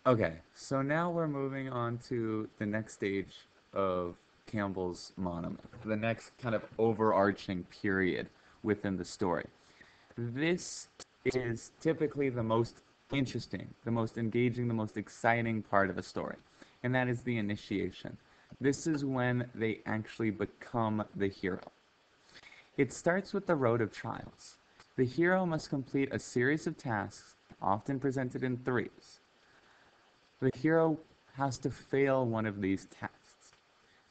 Okay, so now we're moving on to the next stage of Campbell's monomyth, the next kind of overarching period within the story. This is typically the most interesting, the most engaging, the most exciting part of the story, and that is the initiation. This is when they actually become the hero. It starts with the road of trials. The hero must complete a series of tasks, often presented in threes. The hero has to fail one of these tests.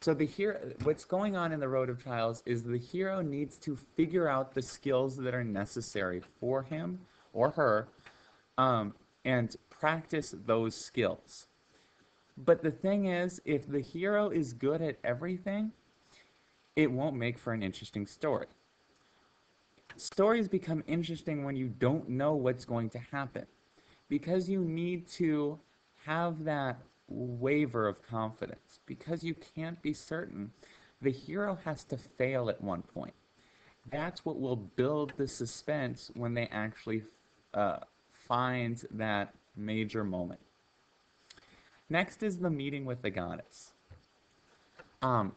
So the hero, what's going on in the road of trials is the hero needs to figure out the skills that are necessary for him or her, um, and practice those skills. But the thing is, if the hero is good at everything, it won't make for an interesting story. Stories become interesting when you don't know what's going to happen, because you need to have that waver of confidence, because you can't be certain. The hero has to fail at one point. That's what will build the suspense when they actually uh, find that major moment. Next is the meeting with the goddess. Um,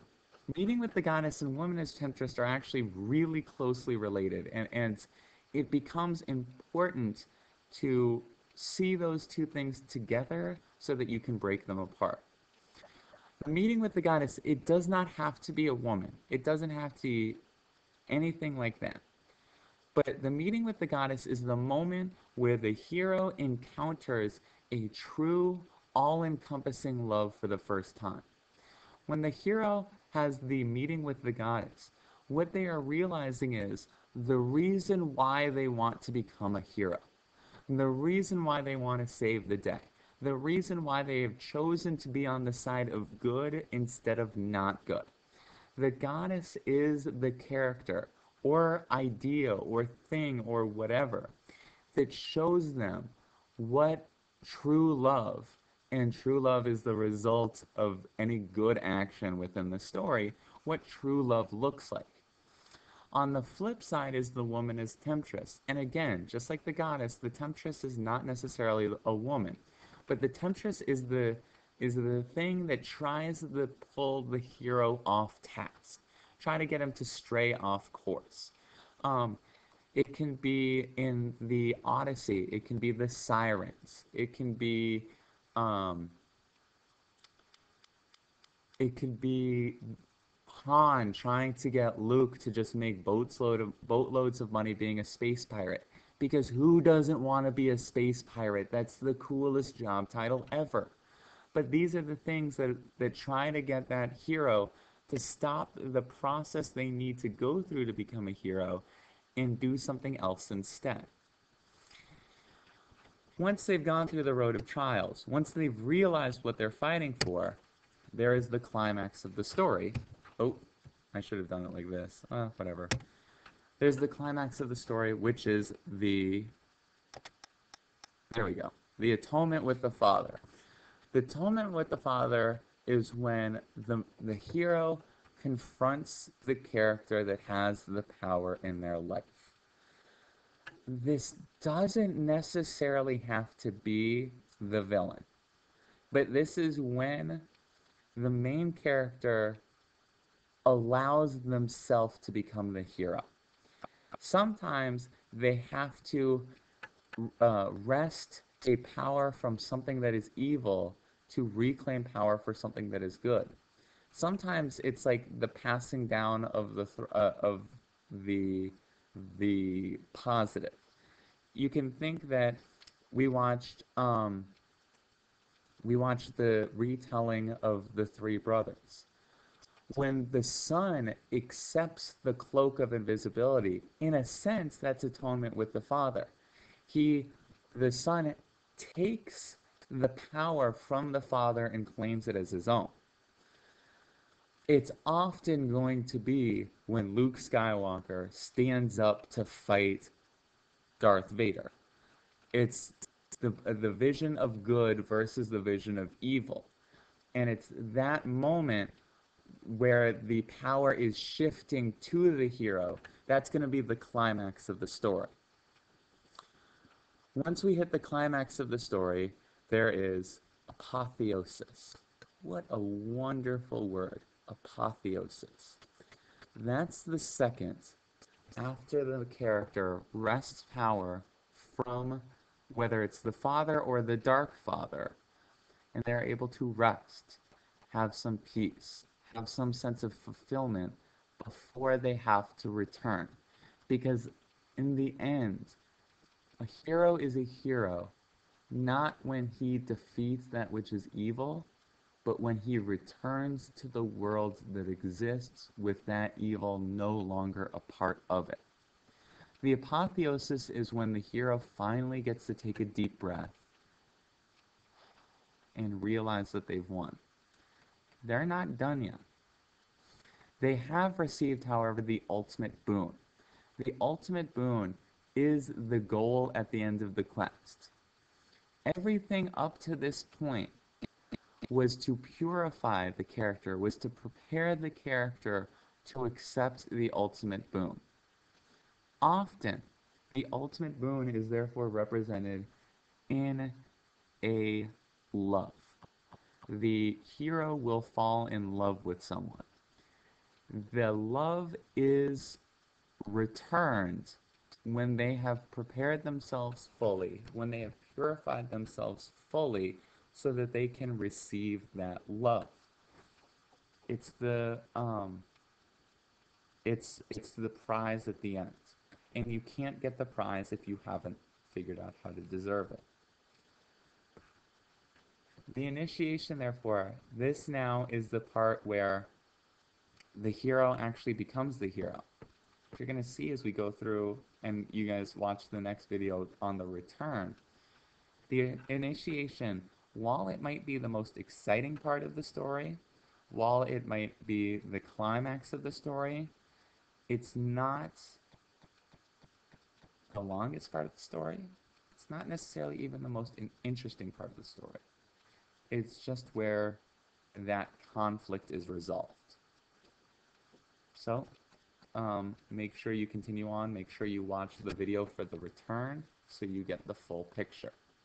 Meeting with the goddess and woman as temptress are actually really closely related, and it becomes important to see those two things together so that you can break them apart. The meeting with the goddess, it does not have to be a woman. It doesn't have to be anything like that. But the meeting with the goddess is the moment where the hero encounters a true, all encompassing love for the first time. When the hero has the meeting with the goddess, what they are realizing is the reason why they want to become a hero, the reason why they want to save the day, the reason why they have chosen to be on the side of good instead of not good. The goddess is the character or idea or thing or whatever that shows them what true love, and true love is the result of any good action within the story, what true love looks like. On the flip side is the woman as temptress. And again, just like the goddess, the temptress is not necessarily a woman, but the temptress is the thing that tries to pull the hero off task, try to get him to stray off course. Um, it can be in the Odyssey. It can be the sirens. Um, it can be Han trying to get Luke to just make boatloads of money being a space pirate. Because who doesn't want to be a space pirate? That's the coolest job title ever. But these are the things that try to get that hero to stop the process they need to go through to become a hero and do something else instead. Once they've gone through the road of trials, once they've realized what they're fighting for, there is the climax of the story. Oh, I should have done it like this. Whatever. There's the climax of the story, which is there we go, the atonement with the Father. The atonement with the Father is when the hero confronts the character that has the power in their life. This doesn't necessarily have to be the villain, but this is when the main character allows themselves to become the hero. Sometimes they have to wrest a power from something that is evil to reclaim power for something that is good. Sometimes it's like the passing down of the the positive. You can think that we watched um, we watched the retelling of the three brothers. When the son accepts the cloak of invisibility, in a sense, that's atonement with the Father. He, the son, takes the power from the Father and claims it as his own. It's often going to be when Luke Skywalker stands up to fight Darth Vader. It's the vision of good versus the vision of evil. And it's that moment where the power is shifting to the hero. That's going to be the climax of the story. Once we hit the climax of the story, there is apotheosis. What a wonderful word, apotheosis. That's the second after the character wrests power from whether it's the father or the dark father, and they're able to rest, have some peace, have some sense of fulfillment before they have to return. Because in the end, a hero is a hero not when he defeats that which is evil, but when he returns to the world that exists with that evil no longer a part of it. The apotheosis is when the hero finally gets to take a deep breath and realize that they've won. They're not done yet. They have received, however, the ultimate boon. The ultimate boon is the goal at the end of the quest. Everything up to this point was to purify the character, was to prepare the character to accept the ultimate boon. Often, the ultimate boon is therefore represented in a love. The hero will fall in love with someone. The love is returned when they have prepared themselves fully, when they have purified themselves fully so that they can receive that love. It's the it's the prize at the end. And you can't get the prize if you haven't figured out how to deserve it. The initiation, therefore, this now is the part where the hero actually becomes the hero. What you're going to see as we go through, and you guys watch the next video on the return, the initiation, while it might be the most exciting part of the story, while it might be the climax of the story, it's not the longest part of the story. It's not necessarily even the most interesting part of the story. It's just where that conflict is resolved. So, make sure you continue on. Make sure you watch the video for the return so you get the full picture.